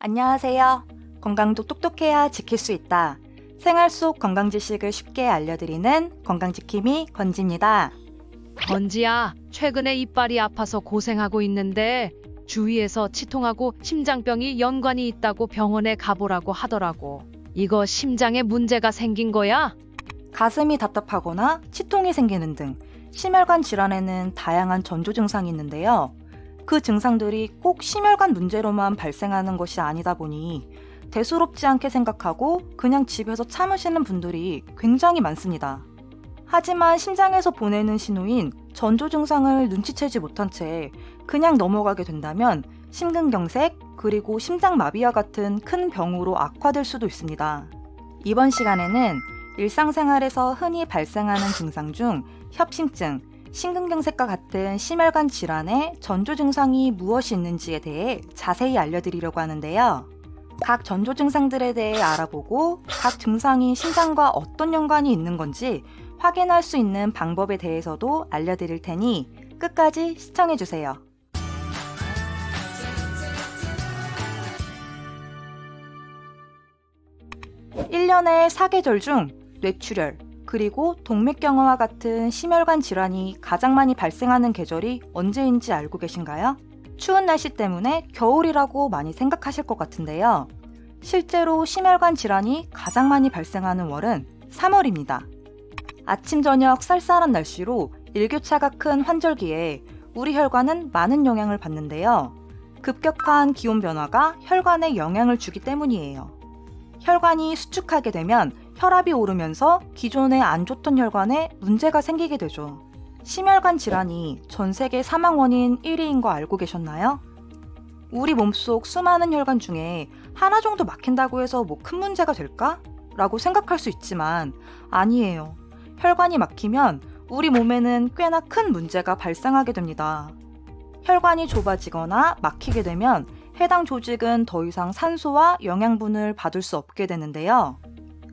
안녕하세요. 건강도 똑똑해야 지킬 수 있다. 생활 속 건강 지식을 쉽게 알려드리는 건강지킴이 건지입니다. 건지야, 최근에 이빨이 아파서 고생하고 있는데 주위에서 치통하고 심장병이 연관이 있다고 병원에 가보라고 하더라고. 이거 심장에 문제가 생긴 거야? 가슴이 답답하거나 치통이 생기는 등 심혈관 질환에는 다양한 전조 증상이 있는데요. 그 증상들이 꼭 심혈관 문제로만 발생하는 것이 아니다 보니 대수롭지 않게 생각하고 그냥 집에서 참으시는 분들이 굉장히 많습니다. 하지만 심장에서 보내는 신호인 전조 증상을 눈치채지 못한 채 그냥 넘어가게 된다면 심근경색 그리고 심장마비와 같은 큰 병으로 악화될 수도 있습니다. 이번 시간에는 일상생활에서 흔히 발생하는 증상 중 협심증, 심근경색과 같은 심혈관 질환의 전조 증상이 무엇이 있는지에 대해 자세히 알려드리려고 하는데요. 각 전조 증상들에 대해 알아보고 각 증상이 심장과 어떤 연관이 있는 건지 확인할 수 있는 방법에 대해서도 알려드릴 테니 끝까지 시청해주세요. 1년의 4계절 중 뇌출혈, 그리고 동맥경화와 같은 심혈관 질환이 가장 많이 발생하는 계절이 언제인지 알고 계신가요? 추운 날씨 때문에 겨울이라고 많이 생각하실 것 같은데요. 실제로 심혈관 질환이 가장 많이 발생하는 월은 3월입니다. 아침 저녁 쌀쌀한 날씨로 일교차가 큰 환절기에 우리 혈관은 많은 영향을 받는데요. 급격한 기온 변화가 혈관에 영향을 주기 때문이에요. 혈관이 수축하게 되면 혈압이 오르면서 기존에 안 좋던 혈관에 문제가 생기게 되죠. 심혈관 질환이 전 세계 사망 원인 1위인 거 알고 계셨나요? 우리 몸속 수많은 혈관 중에 하나 정도 막힌다고 해서 뭐 큰 문제가 될까? 라고 생각할 수 있지만 아니에요. 혈관이 막히면 우리 몸에는 꽤나 큰 문제가 발생하게 됩니다. 혈관이 좁아지거나 막히게 되면 해당 조직은 더 이상 산소와 영양분을 받을 수 없게 되는데요.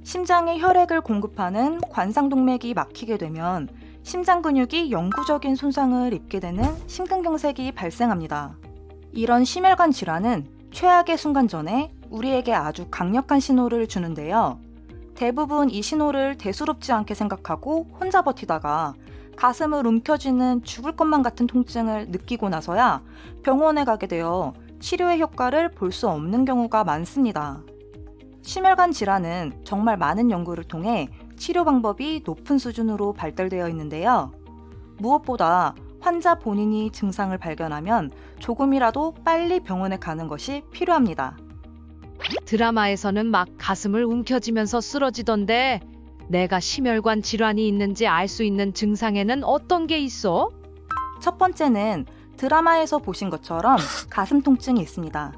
심장에 혈액을 공급하는 관상동맥이 막히게 되면 심장 근육이 영구적인 손상을 입게 되는 심근경색이 발생합니다. 이런 심혈관 질환은 최악의 순간 전에 우리에게 아주 강력한 신호를 주는데요. 대부분 이 신호를 대수롭지 않게 생각하고 혼자 버티다가 가슴을 움켜쥐는 죽을 것만 같은 통증을 느끼고 나서야 병원에 가게 되어 치료의 효과를 볼 수 없는 경우가 많습니다. 심혈관 질환은 정말 많은 연구를 통해 치료 방법이 높은 수준으로 발달되어 있는데요. 무엇보다 환자 본인이 증상을 발견하면 조금이라도 빨리 병원에 가는 것이 필요합니다. 드라마에서는 막 가슴을 움켜쥐면서 쓰러지던데 내가 심혈관 질환이 있는지 알 수 있는 증상에는 어떤 게 있어? 첫 번째는 드라마에서 보신 것처럼 가슴 통증이 있습니다.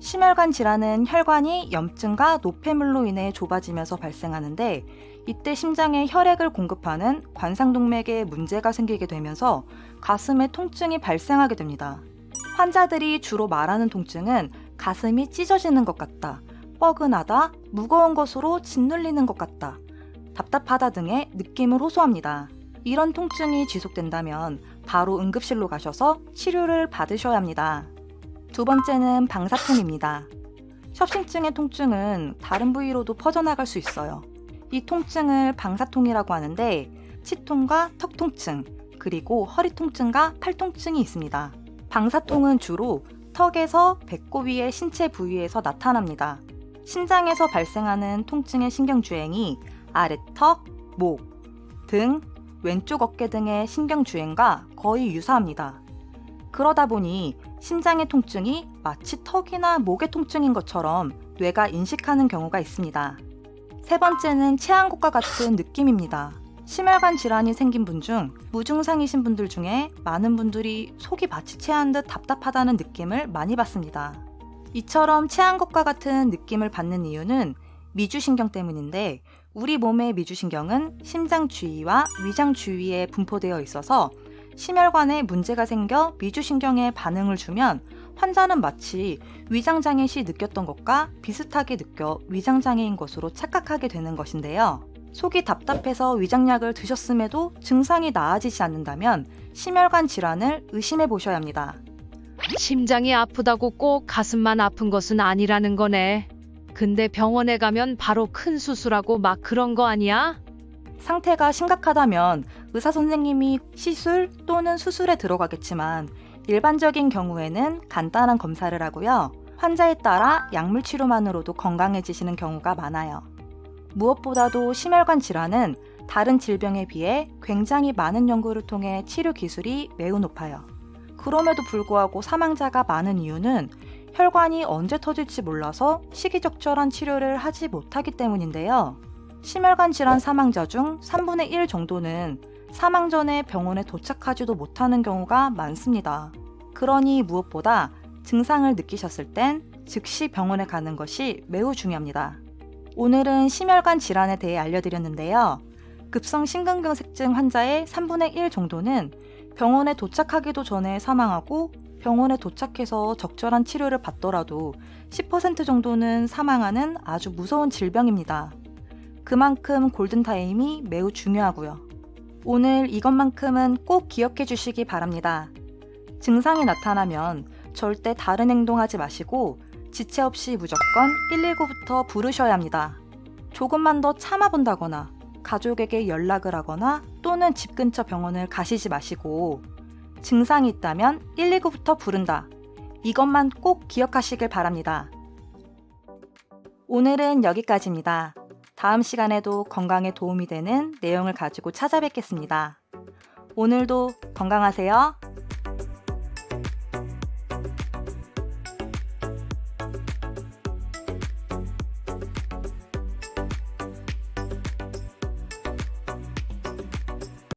심혈관 질환은 혈관이 염증과 노폐물로 인해 좁아지면서 발생하는데 이때 심장에 혈액을 공급하는 관상동맥에 문제가 생기게 되면서 가슴에 통증이 발생하게 됩니다. 환자들이 주로 말하는 통증은 가슴이 찢어지는 것 같다, 뻐근하다, 무거운 것으로 짓눌리는 것 같다, 답답하다 등의 느낌을 호소합니다. 이런 통증이 지속된다면 바로 응급실로 가셔서 치료를 받으셔야 합니다. 두 번째는 방사통입니다. 협심증의 통증은 다른 부위로도 퍼져나갈 수 있어요. 이 통증을 방사통이라고 하는데 치통과 턱 통증, 그리고 허리 통증과 팔 통증이 있습니다. 방사통은 주로 턱에서 배꼽 위의 신체 부위에서 나타납니다. 심장에서 발생하는 통증의 신경주행이 아래턱, 목, 등, 왼쪽 어깨 등의 신경주행과 거의 유사합니다. 그러다 보니 심장의 통증이 마치 턱이나 목의 통증인 것처럼 뇌가 인식하는 경우가 있습니다. 세 번째는 체한 것과 같은 느낌입니다. 심혈관 질환이 생긴 분 중 무증상이신 분들 중에 많은 분들이 속이 마치 체한 듯 답답하다는 느낌을 많이 받습니다. 이처럼 체한 것과 같은 느낌을 받는 이유는 미주신경 때문인데 우리 몸의 미주신경은 심장 주위와 위장 주위에 분포되어 있어서 심혈관에 문제가 생겨 미주신경에 반응을 주면 환자는 마치 위장장애 시 느꼈던 것과 비슷하게 느껴 위장장애인 것으로 착각하게 되는 것인데요. 속이 답답해서 위장약을 드셨음에도 증상이 나아지지 않는다면 심혈관 질환을 의심해 보셔야 합니다. 심장이 아프다고 꼭 가슴만 아픈 것은 아니라는 거네. 근데 병원에 가면 바로 큰 수술하고 막 그런 거 아니야? 상태가 심각하다면 의사 선생님이 시술 또는 수술에 들어가겠지만 일반적인 경우에는 간단한 검사를 하고요. 환자에 따라 약물 치료만으로도 건강해지시는 경우가 많아요. 무엇보다도 심혈관 질환은 다른 질병에 비해 굉장히 많은 연구를 통해 치료 기술이 매우 높아요. 그럼에도 불구하고 사망자가 많은 이유는 혈관이 언제 터질지 몰라서 시기적절한 치료를 하지 못하기 때문인데요. 심혈관 질환 사망자 중 3분의 1 정도는 사망 전에 병원에 도착하지도 못하는 경우가 많습니다. 그러니 무엇보다 증상을 느끼셨을 땐 즉시 병원에 가는 것이 매우 중요합니다. 오늘은 심혈관 질환에 대해 알려드렸는데요. 급성 심근경색증 환자의 3분의 1 정도는 병원에 도착하기도 전에 사망하고 병원에 도착해서 적절한 치료를 받더라도 10% 정도는 사망하는 아주 무서운 질병입니다. 그만큼 골든타임이 매우 중요하고요. 오늘 이것만큼은 꼭 기억해 주시기 바랍니다. 증상이 나타나면 절대 다른 행동하지 마시고 지체 없이 무조건 119부터 부르셔야 합니다. 조금만 더 참아본다거나 가족에게 연락을 하거나 또는 집 근처 병원을 가시지 마시고 증상이 있다면 119부터 부른다. 이것만 꼭 기억하시길 바랍니다. 오늘은 여기까지입니다. 다음 시간에도 건강에 도움이 되는 내용을 가지고 찾아뵙겠습니다. 오늘도 건강하세요.